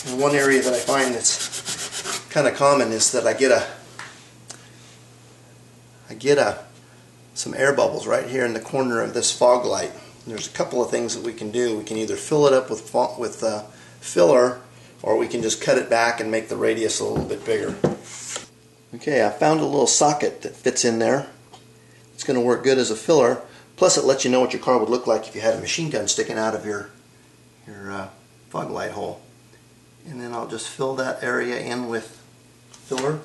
And one area that I find that's kind of common is that I get some air bubbles right here in the corner of this fog light. And there's a couple of things that we can do. We can either fill it up with filler, or we can just cut it back and make the radius a little bit bigger. Okay, I found a little socket that fits in there. It's going to work good as a filler. Plus, it lets you know what your car would look like if you had a machine gun sticking out of your fog light hole. And then I'll just fill that area in with filler.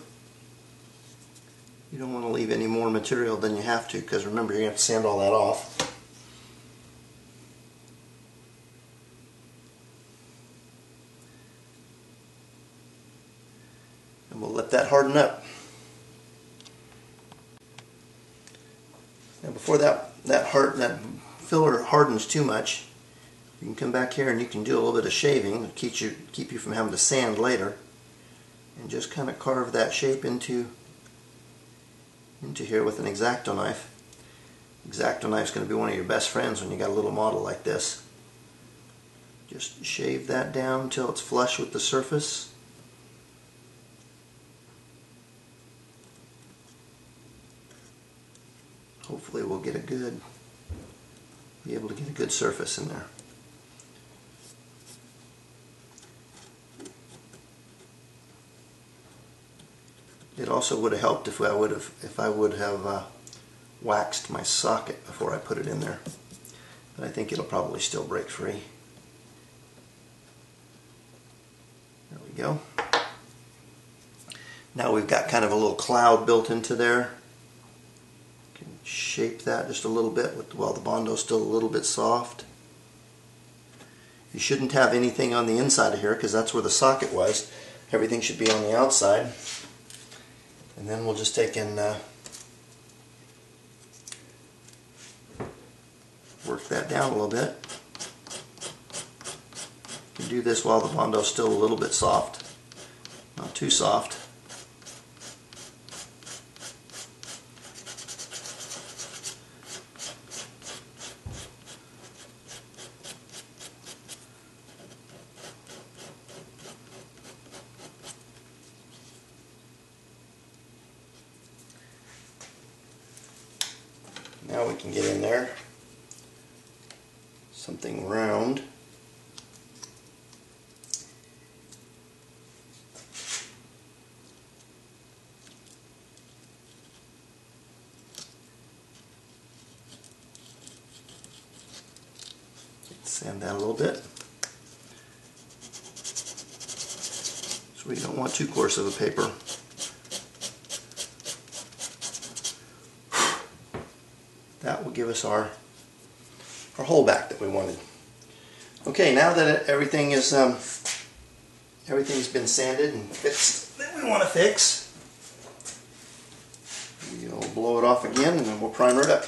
You don't want to leave any more material than you have to, because remember, you're going to have to sand all that off. And we'll let that harden up. Now before that filler hardens too much, you can come back here and you can do a little bit of shaving to keep you from having to sand later, and just kind of carve that shape into here with an X-Acto knife. X-Acto knife is going to be one of your best friends when you got a little model like this. Just shave that down until it's flush with the surface. Hopefully we'll be able to get a good surface in there. It also would have helped if I would have waxed my socket before I put it in there. But I think it'll probably still break free. There we go. Now we've got kind of a little cloud built into there. You can shape that just a little bit while the Bondo's still a little bit soft. You shouldn't have anything on the inside of here because that's where the socket was. Everything should be on the outside. And then we'll just take and work that down a little bit. You can do this while the Bondo's still a little bit soft, not too soft. Now we can get in there something round. Sand that a little bit. So we don't want too coarse of a paper. That will give us our hole back that we wanted. Okay, now that everything's been sanded and fixed that we want to fix, we'll blow it off again and then we'll primer it up.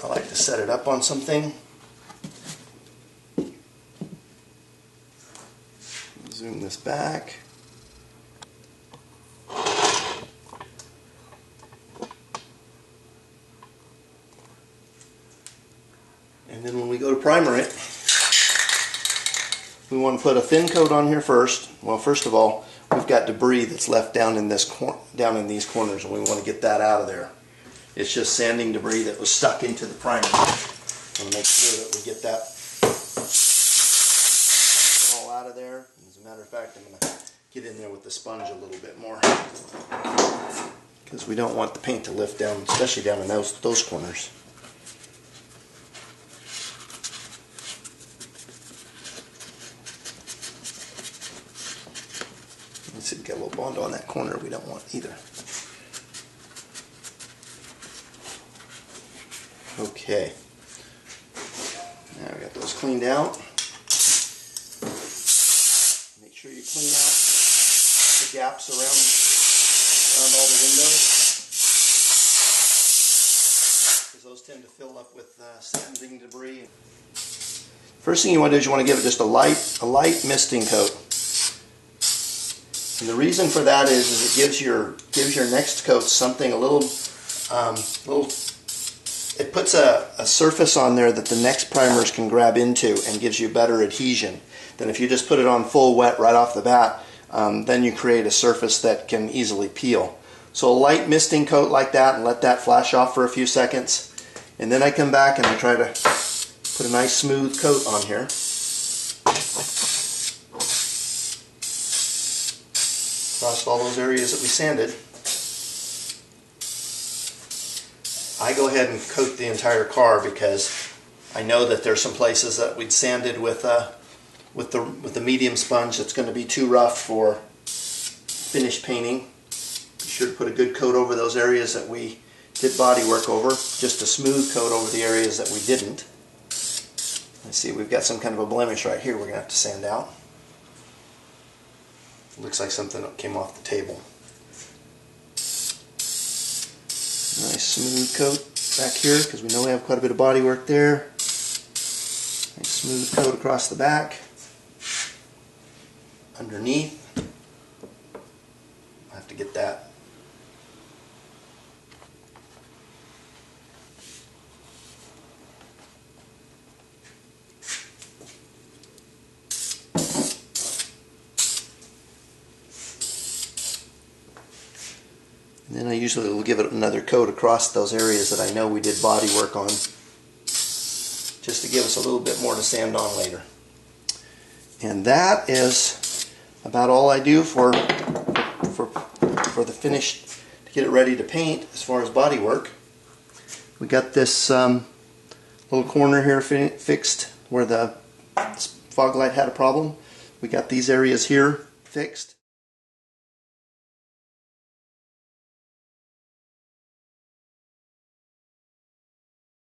I like to set it up on something. Zoom this back. And then when we go to primer it, we want to put a thin coat on here first. Well, first of all, we've got debris that's left down in these corners, and we want to get that out of there. It's just sanding debris that was stuck into the primer. I want to make sure that we get that all out of there. As a matter of fact, I'm going to get in there with the sponge a little bit more, because we don't want the paint to lift down, especially down in those corners. Let's see, we've got a little Bondo on that corner we don't want either. Okay, now we got those cleaned out. Make sure you clean out the gaps around all the windows, because those tend to fill up with sanding debris. First thing you want to do is you want to give it just a light misting coat. And the reason for that is it gives your next coat something a little, it puts a surface on there that the next primers can grab into and gives you better adhesion than if you just put it on full wet right off the bat. Then you create a surface that can easily peel. So a light misting coat like that and let that flash off for a few seconds. And then I come back and I try to put a nice smooth coat on here. Across all those areas that we sanded. I go ahead and coat the entire car because I know that there's some places that we'd sanded with the medium sponge that's going to be too rough for finished painting. Be sure to put a good coat over those areas that we did body work over, just a smooth coat over the areas that we didn't. Let's see, we've got some kind of a blemish right here we're going to have to sand out. Looks like something that came off the table. Nice smooth coat back here because we know we have quite a bit of body work there. Nice smooth coat across the back. Underneath. I have to get that. And then I usually will give it another coat across those areas that I know we did body work on, just to give us a little bit more to sand on later. And that is about all I do for the finish to get it ready to paint as far as body work. We got this little corner here fixed where the fog light had a problem. We got these areas here fixed.